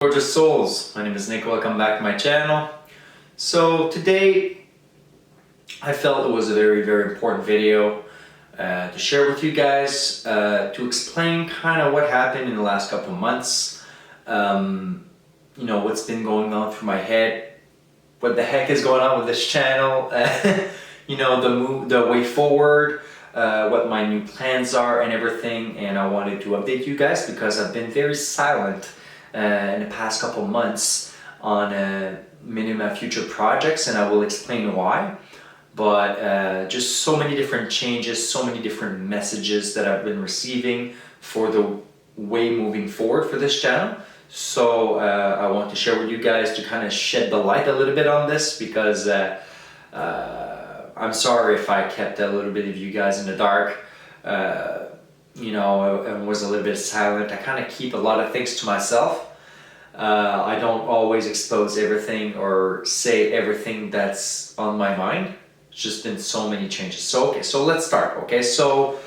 Gorgeous souls, my name is Nick. Welcome back to my channel. So today I felt it was a very important video to share with you guys, to explain kind of what happened in the last couple of months, you know, what's been going on through my head, what the heck is going on with this channel, you know, the way forward, what my new plans are and everything. And I wanted to update you guys because I've been very silent in the past couple months on many of my future projects, and I will explain why. But just so many different changes, so many different messages that I've been receiving for the way moving forward for this channel. So I want to share with you guys to kind of shed the light a little bit on this, because I'm sorry if I kept a little bit of you guys in the dark. You know, and was a little bit silent. I kind of keep a lot of things to myself. I don't always expose everything or say everything that's on my mind. It's just been so many changes. So okay, so let's start. Okay, so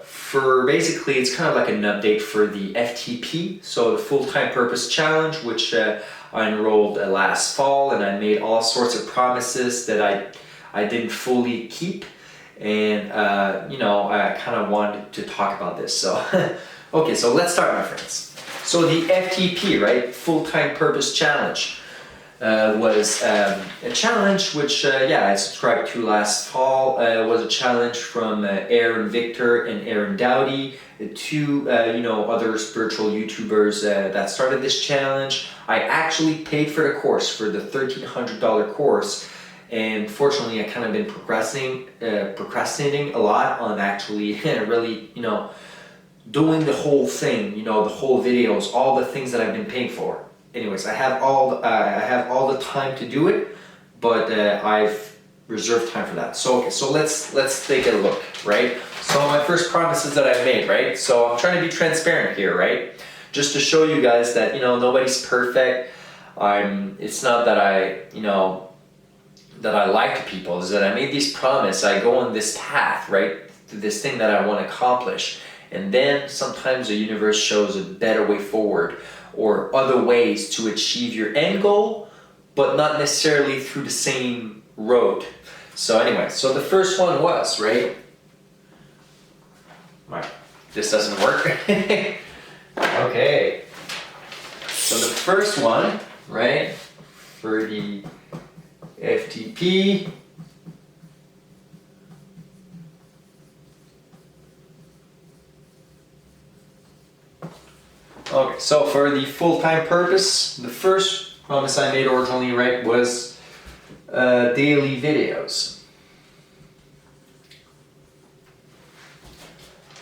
for basically it's kind of like an update for the FTP, so the full-time purpose challenge, which I enrolled last fall, and I made all sorts of promises that I didn't fully keep. And you know, I kind of wanted to talk about this. So okay, so let's start, my friends. So the FTP, right, full-time purpose challenge, was a challenge which yeah, I subscribed to last fall. It was a challenge from Aaron Victor and Aaron Dowdy, the two you know, other spiritual YouTubers that started this challenge. I actually paid for the course, for the $1,300 course. And fortunately, I kind of been procrastinating a lot on actually really, you know, doing the whole thing, you know, the whole videos, all the things that I've been paying for. Anyways, I have all the time to do it, but I've reserved time for that. So okay, so let's take a look, right? So my first promises that I've made, right? So I'm trying to be transparent here, right? Just to show you guys that, you know, nobody's perfect. It's not that you know, that I lie to people, is that I made this promise, I go on this path, right, to this thing that I want to accomplish, and then sometimes the universe shows a better way forward or other ways to achieve your end goal, but not necessarily through the same road. So anyway, so the first one was, right, this doesn't work. Okay, so the first one, right, for the FTP, okay, so for the full-time purpose, the first promise I made originally, right, was daily videos.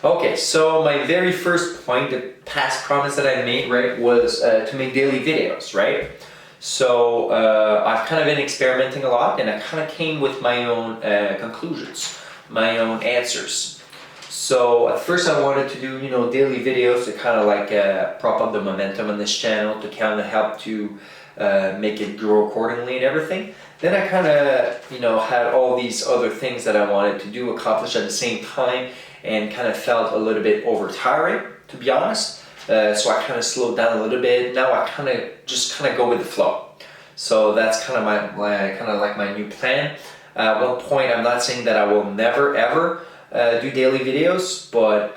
Okay, so my very first point, the past promise that I made, right, was to make daily videos, right? So I've kind of been experimenting a lot, and I kind of came with my own conclusions, my own answers. So at first I wanted to do, you know, daily videos to kind of like prop up the momentum on this channel, to kind of help to make it grow accordingly and everything. Then I kind of, you know, had all these other things that I wanted to do, accomplish at the same time, and kind of felt a little bit overtiring, to be honest. So I kind of slowed down a little bit. Now I kind of just go with the flow. So that's kind of my new plan. At one point, I'm not saying that I will never ever do daily videos, but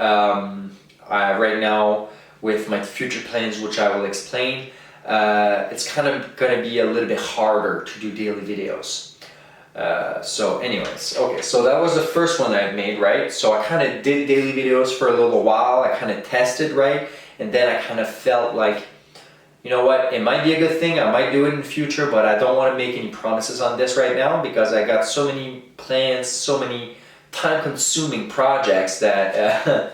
right now with my future plans, which I will explain, it's kind of going to be a little bit harder to do daily videos. So anyways, okay, so that was the first one I've made, right? So I kind of did daily videos for a little while. I kind of tested, right? And then I kind of felt like, you know what, it might be a good thing, I might do it in the future, but I don't want to make any promises on this right now, because I got so many plans, so many time-consuming projects that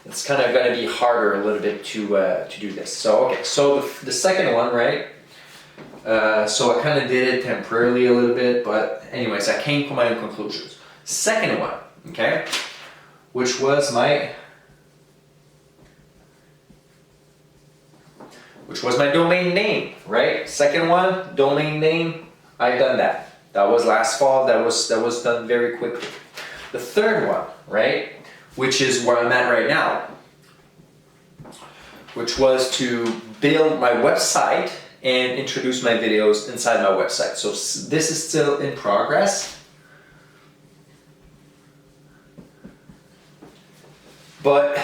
it's kind of going to be harder a little bit to do this. So okay, so the second one, right, so I kind of did it temporarily a little bit, but anyways, I came to my own conclusions. Second one, okay, which was my domain name, right? Second one, domain name, I've done that. That was last fall, that was done very quickly. The third one, right, which is where I'm at right now, which was to build my website and introduce my videos inside my website. So this is still in progress. But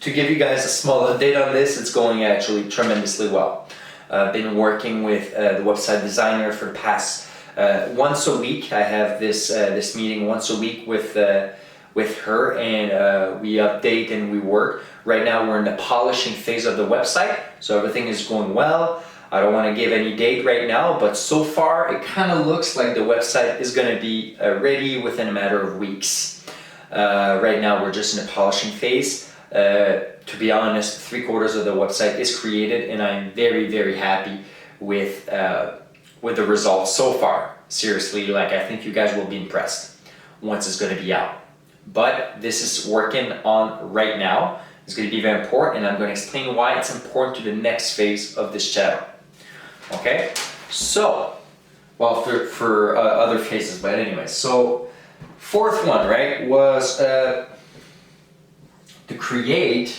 to give you guys a small update on this, it's going actually tremendously well. I've been working with the website designer for the past once a week. I have this meeting once a week with her, and we update and we work. Right now we're in the polishing phase of the website, so everything is going well. I don't want to give any date right now, but so far it kind of looks like the website is going to be ready within a matter of weeks. Right now we're just in the polishing phase. To be honest, 3/4 of the website is created, and I'm very, very happy with the results so far. Seriously, like, I think you guys will be impressed once it's going to be out. But this is working on right now. It's going to be very important, and I'm going to explain why it's important to the next phase of this channel. Okay, so, well, for other phases, but anyway, so fourth one, right, was to create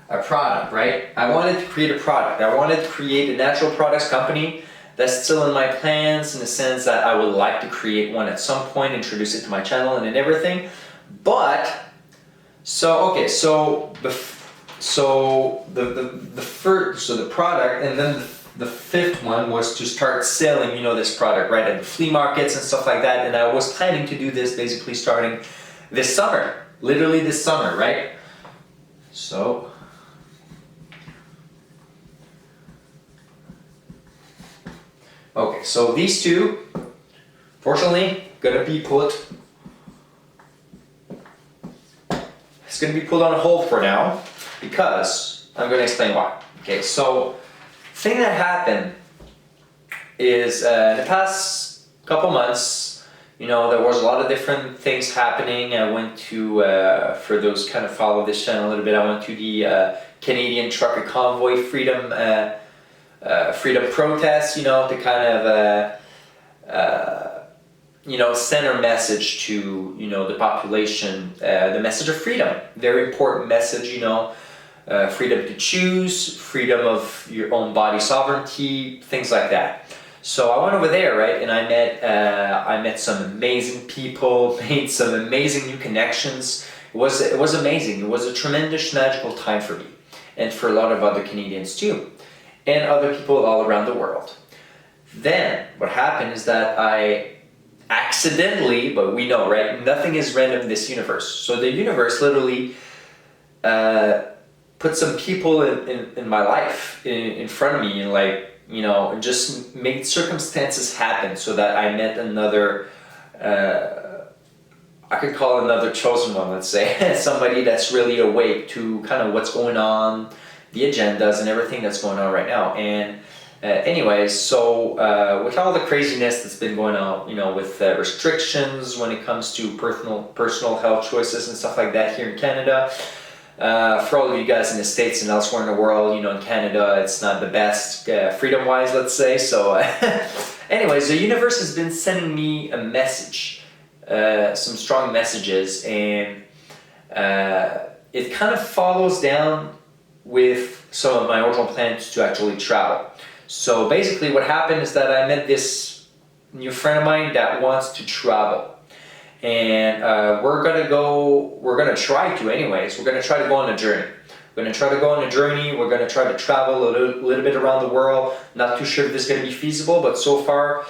a product, right? I wanted to create a product. I wanted to create a natural products company. That's still in my plans, in the sense that I would like to create one at some point, introduce it to my channel and everything. But so okay, so the product, and then the fifth one was to start selling, you know, this product, right, at the flea markets and stuff like that. And I was planning to do this basically starting this summer, literally this summer, right? So okay, so these two, fortunately, gonna be put. It's gonna be put on hold for now, because I'm gonna explain why. Okay, so thing that happened is in the past couple months, you know, there was a lot of different things happening. I went to, for those kind of follow this channel a little bit, I went to the Canadian Trucker Convoy Freedom protest, you know, to kind of, you know, send a message to, you know, the population, the message of freedom. Very important message, you know, freedom to choose, freedom of your own body sovereignty, things like that. So I went over there, right, and I met some amazing people, made some amazing new connections. It was amazing. It was a tremendous magical time for me, and for a lot of other Canadians too, and other people all around the world. Then what happened is that I accidentally, but we know, right, nothing is random in this universe. So the universe literally put some people in my life in front of me, and, like, you know, just made circumstances happen so that I met another, I could call another chosen one, let's say, somebody that's really awake to kind of what's going on, the agendas and everything that's going on right now. And anyways, so with all the craziness that's been going on, you know, with restrictions when it comes to personal health choices and stuff like that here in Canada, for all of you guys in the States and elsewhere in the world, you know, in Canada, it's not the best freedom-wise, let's say. So anyways, the universe has been sending me a message, some strong messages, and it kind of follows down with some of my original plans to actually travel. So basically what happened is that I met this new friend of mine that wants to travel. And we're gonna try to anyways, we're gonna try to go on a journey. We're gonna try to go on a journey, we're gonna try to travel a little bit around the world. Not too sure if this is gonna be feasible, but so far,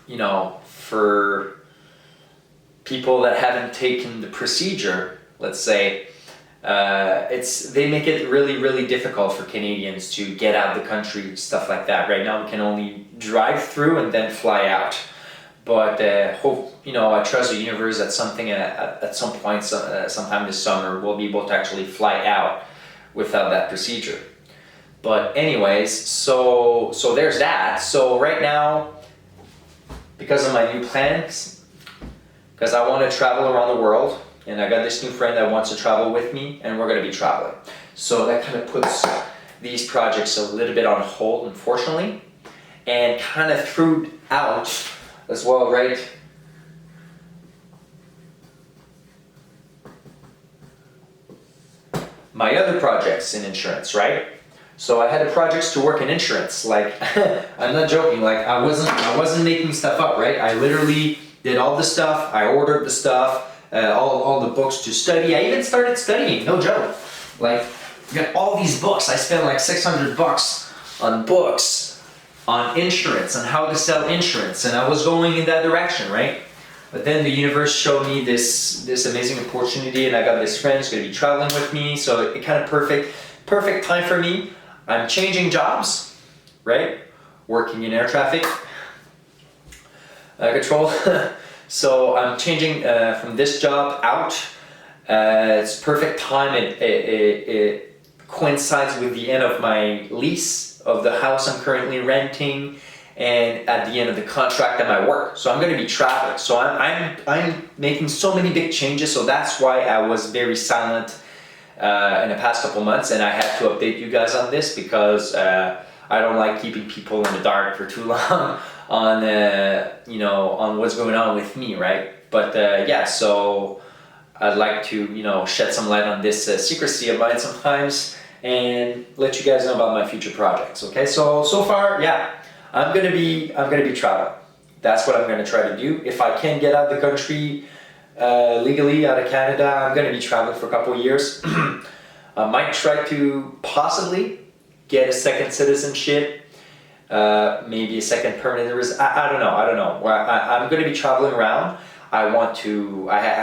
you know, for people that haven't taken the procedure, let's say, they make it really, really difficult for Canadians to get out of the country, stuff like that. Right now we can only drive through and then fly out. But hope, you know, I trust the universe that something at some point, sometime this summer, we'll be able to actually fly out without that procedure. But anyways, so there's that. So right now, because of my new plans, because I want to travel around the world, and I got this new friend that wants to travel with me, and we're going to be traveling. So that kind of puts these projects a little bit on hold, unfortunately, and kind of threw out as well, right? my other projects in insurance, right? So I had projects to work in insurance. Like, I'm not joking. Like, I wasn't making stuff up, right? I literally did all the stuff. I ordered the stuff, all the books to study. I even started studying. No joke. Like, got all these books. I spent like $600 on books, on insurance, on how to sell insurance, and I was going in that direction, right? But then the universe showed me this amazing opportunity, and I got this friend who's going to be traveling with me. So it kind of perfect time for me. I'm changing jobs, right? Working in air traffic control. So I'm changing from this job out. It's perfect time. It coincides with the end of my lease of the house I'm currently renting, and at the end of the contract at my work. So I'm going to be traveling. So I'm making so many big changes. So that's why I was very silent in the past couple months, and I had to update you guys on this because I don't like keeping people in the dark for too long on on what's going on with me, right? But yeah, so I'd like to shed some light on this secrecy of mine sometimes and let you guys know about my future projects. Okay, so far, yeah, I'm gonna be traveling. That's what I'm gonna try to do. If I can get out of the country legally out of Canada, I'm going to be traveling for a couple of years. I might try to possibly get a second citizenship, maybe a second permanent residence. I don't know. I'm going to be traveling around. I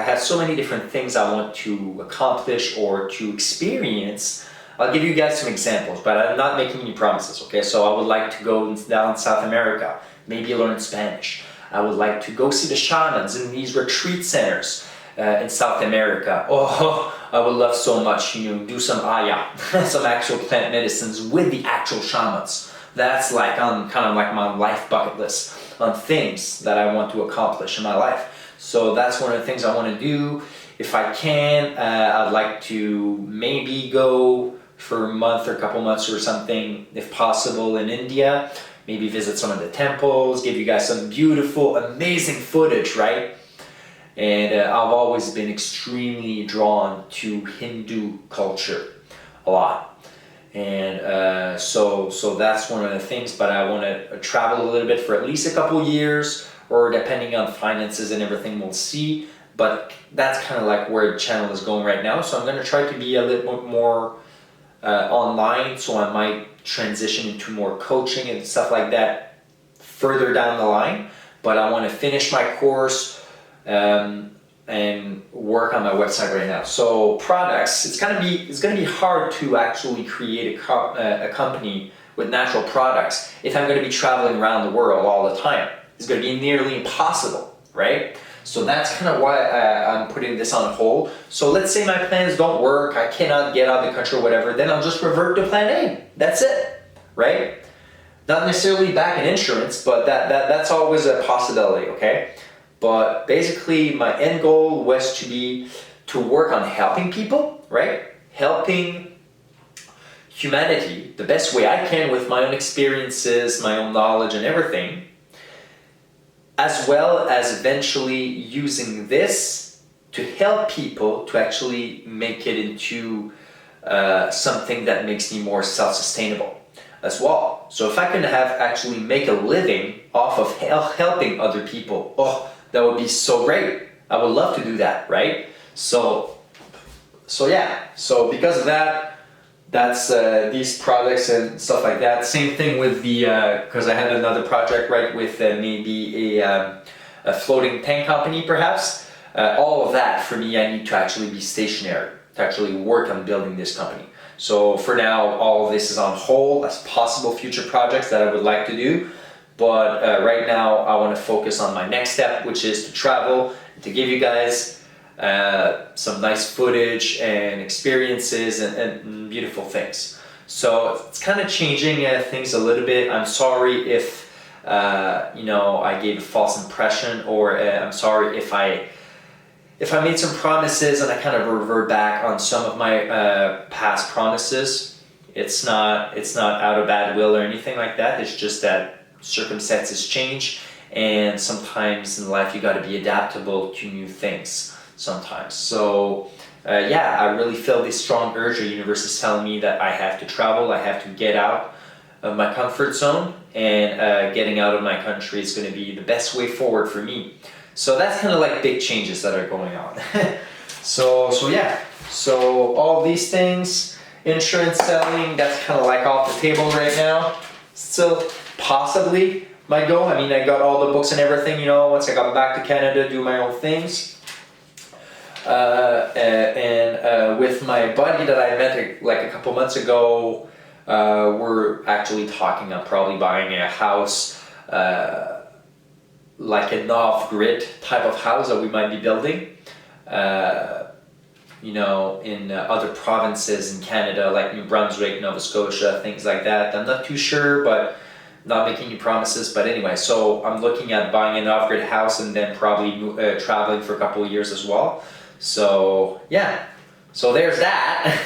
have so many different things I want to accomplish or to experience. I'll give you guys some examples, but I'm not making any promises, okay? So I would like to go down South America, maybe learn Spanish. I would like to go see the shamans in these retreat centers in South America. Oh, I would love so much, do some aya, some actual plant medicines with the actual shamans. That's like kind of like my life bucket list on things that I want to accomplish in my life. So that's one of the things I want to do. If I can, I'd like to maybe go for a month or a couple months or something, if possible, in India. Maybe visit some of the temples, give you guys some beautiful, amazing footage, right? And I've always been extremely drawn to Hindu culture a lot. And so that's one of the things, but I want to travel a little bit for at least a couple years, or depending on finances and everything, we'll see. But that's kind of like where the channel is going right now. So I'm going to try to be a little more online, so I might transition into more coaching and stuff like that further down the line. But I want to finish my course and work on my website right now. So products, it's gonna be hard to actually create a company with natural products if I'm going to be traveling around the world all the time. It's going to be nearly impossible, right? So that's kind of why I'm putting this on hold. So let's say my plans don't work, I cannot get out of the country or whatever, then I'll just revert to plan A. That's it, right? Not necessarily back in insurance, but that's always a possibility, okay? But basically my end goal was to work on helping people, right? Helping humanity the best way I can with my own experiences, my own knowledge and everything, as well as eventually using this to help people to actually make it into something that makes me more self-sustainable as well. So if I can actually make a living off of helping other people, oh, that would be so great. I would love to do that, right? So yeah, so because of that, that's these products and stuff like that. Same thing with the, because I had another project, right, with maybe a floating tank company perhaps. All of that, for me, I need to actually be stationary, to actually work on building this company. So for now, all of this is on hold as possible future projects that I would like to do. But right now, I want to focus on my next step, which is to travel, to give you guys some nice footage and experiences and beautiful things. So it's kind of changing things a little bit. I'm sorry if I gave a false impression, or I'm sorry if I made some promises and I kind of revert back on some of my past promises. It's not out of bad will or anything like that. It's just that circumstances change, and sometimes in life you got to be adaptable to new things sometimes. So yeah, I really feel this strong urge. The universe is telling me that I have to travel, I have to get out of my comfort zone, and getting out of my country is going to be the best way forward for me. So that's kind of like big changes that are going on. So yeah, so all these things, insurance selling, that's kind of like off the table right now. Still possibly my goal. I mean, I got all the books and everything, you know, once I got back to Canada, do my own things. With my buddy that I met like a couple months ago, we're actually talking on probably buying a house, like an off-grid type of house that we might be building, you know, in other provinces in Canada, like New Brunswick, Nova Scotia, things like that. I'm not too sure, but not making any promises. But anyway, so I'm looking at buying an off-grid house and then probably traveling for a couple of years as well. So yeah, so there's that.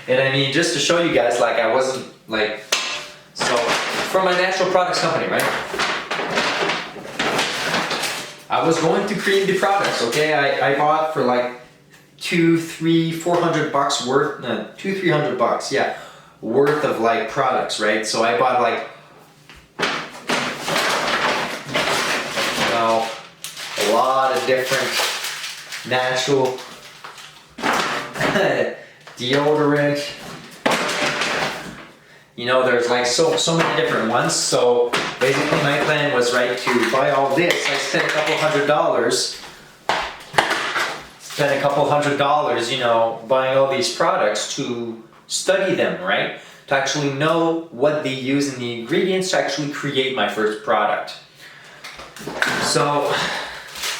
And I mean, just to show you guys, like I wasn't like, so for my natural products company, right? I was going to create the products, okay? I bought for like $400 worth, no, $300, yeah, worth of like products, right? So I bought like, you know, a lot of different natural deodorant. You know, there's like so many different ones. So basically my plan was, right, to buy all this. I spent a couple $100 dollars, you know, buying all these products to study them, right? To actually know what they use in the ingredients to actually create my first product. So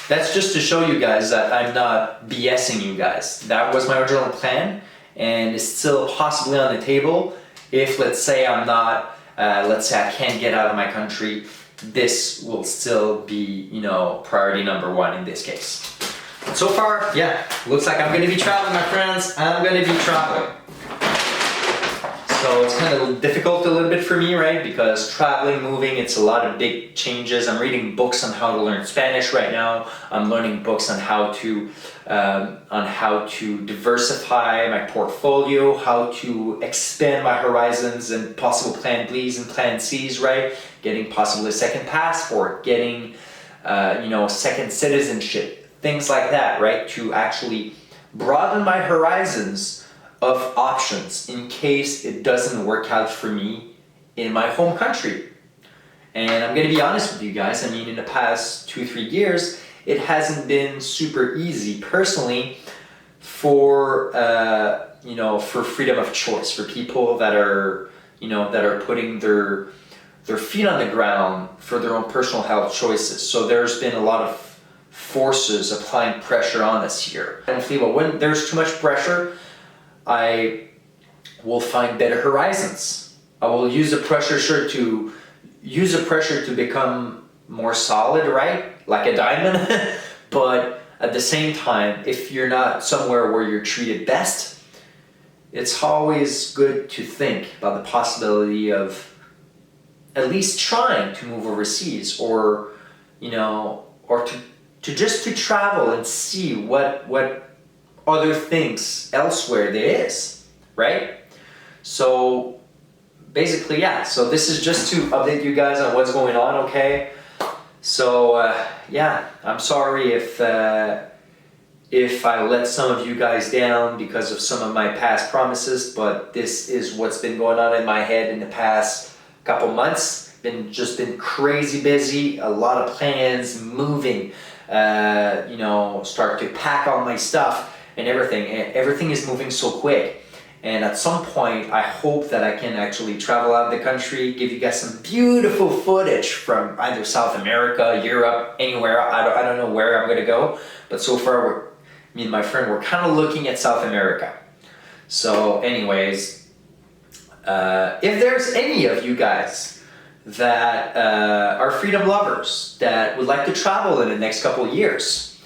that's just to show you guys that I'm not BSing you guys. That was my original plan, and it's still possibly on the table. If, let's say, I'm not, let's say I can't get out of my country, this will still be, you know, priority number one in this case. So far, yeah, looks like I'm going to be traveling, my friends. I'm going to be traveling. So it's kind of difficult a little bit for me, right? Because traveling, moving, it's a lot of big changes. I'm reading books on how to learn Spanish right now. I'm learning books on how to diversify my portfolio, how to expand my horizons and possible plan Bs and plan Cs, right? Getting possibly a second passport, getting, you know, second citizenship, things like that, right? To actually broaden my horizons of options in case it doesn't work out for me in my home country. And I'm gonna be honest with you guys, I mean, in the past 2-3 years, it hasn't been super easy personally for, you know, for freedom of choice, for people that are, you know, that are putting their feet on the ground for their own personal health choices. So there's been a lot of forces applying pressure on us here. And when there's too much pressure, I will find better horizons. I will use the pressure to become more solid, right? Like a diamond. But at the same time, if you're not somewhere where you're treated best, it's always good to think about the possibility of at least trying to move overseas, or, you know, or to just to travel and see what other things elsewhere there is, right? So basically, yeah, so this is just to update you guys on what's going on, okay? So yeah, I'm sorry if I let some of you guys down because of some of my past promises, but this is what's been going on in my head in the past couple months. Just been crazy busy, a lot of plans, moving, you know, start to pack all my stuff and everything. And everything is moving so quick. And at some point, I hope that I can actually travel out of the country, give you guys some beautiful footage from either South America, Europe, anywhere. I don't know where I'm gonna go, but so far, me and my friend, we're kind of looking at South America. So anyways, if there's any of you guys that are freedom lovers that would like to travel in the next couple of years,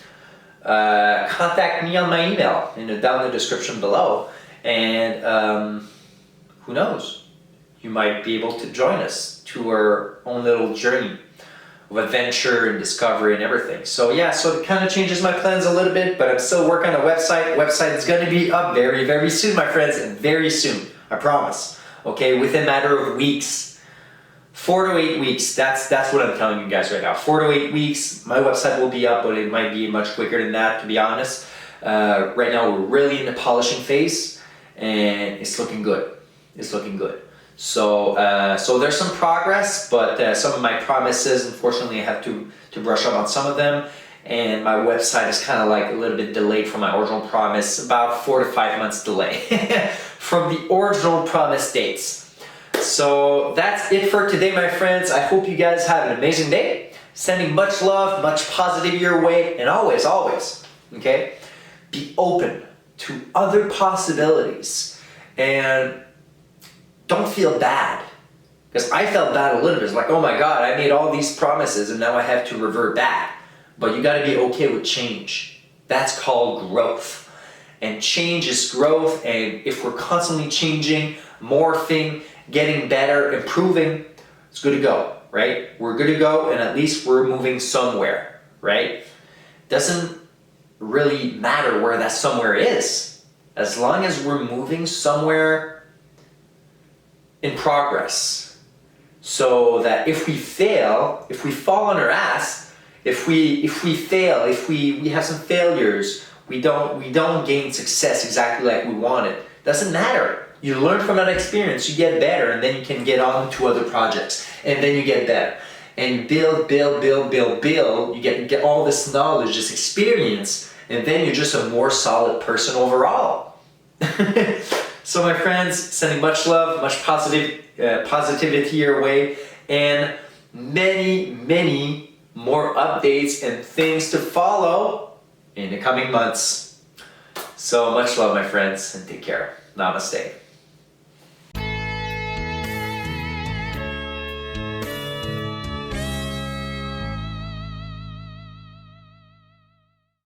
contact me on my email down in the description below, and who knows, you might be able to join us to our own little journey of adventure and discovery and everything. So yeah, so it kind of changes my plans a little bit, but I'm still working on a website. Website is going to be up very, very soon, my friends, and very soon, I promise. Okay, within a matter of weeks, 4 to 8 weeks. That's what I'm telling you guys right now. 4 to 8 weeks, my website will be up, but it might be much quicker than that, to be honest. Right now, we're really in the polishing phase, and it's looking good. It's looking good. So there's some progress, but some of my promises, unfortunately, I have to brush up on some of them. And my website is kind of like a little bit delayed from my original promise, about 4 to 5 months delay from the original promise dates. So that's it for today, my friends. I hope you guys have an amazing day. Sending much love, much positivity your way, and always, okay, be open to other possibilities. And don't feel bad, because I felt bad a little bit. It's like, oh my God, I made all these promises and now I have to revert back. But you got to be okay with change. That's called growth. And change is growth. And if we're constantly changing, morphing, getting better, improving, it's good to go, right? We're good to go, and at least we're moving somewhere, right? Doesn't really matter where that somewhere is. As long as we're moving somewhere in progress, so that if we fail, if we fall on our ass, if we fail, if we have some failures, we don't gain success exactly like we wanted, doesn't matter. You learn from that experience, you get better, and then you can get on to other projects, and then you get better, and you build, you get all this knowledge, this experience, and then you're just a more solid person overall. So my friends, sending much love, much positivity your way, and many more updates and things to follow in the coming months. So much love, my friends, and take care. Namaste.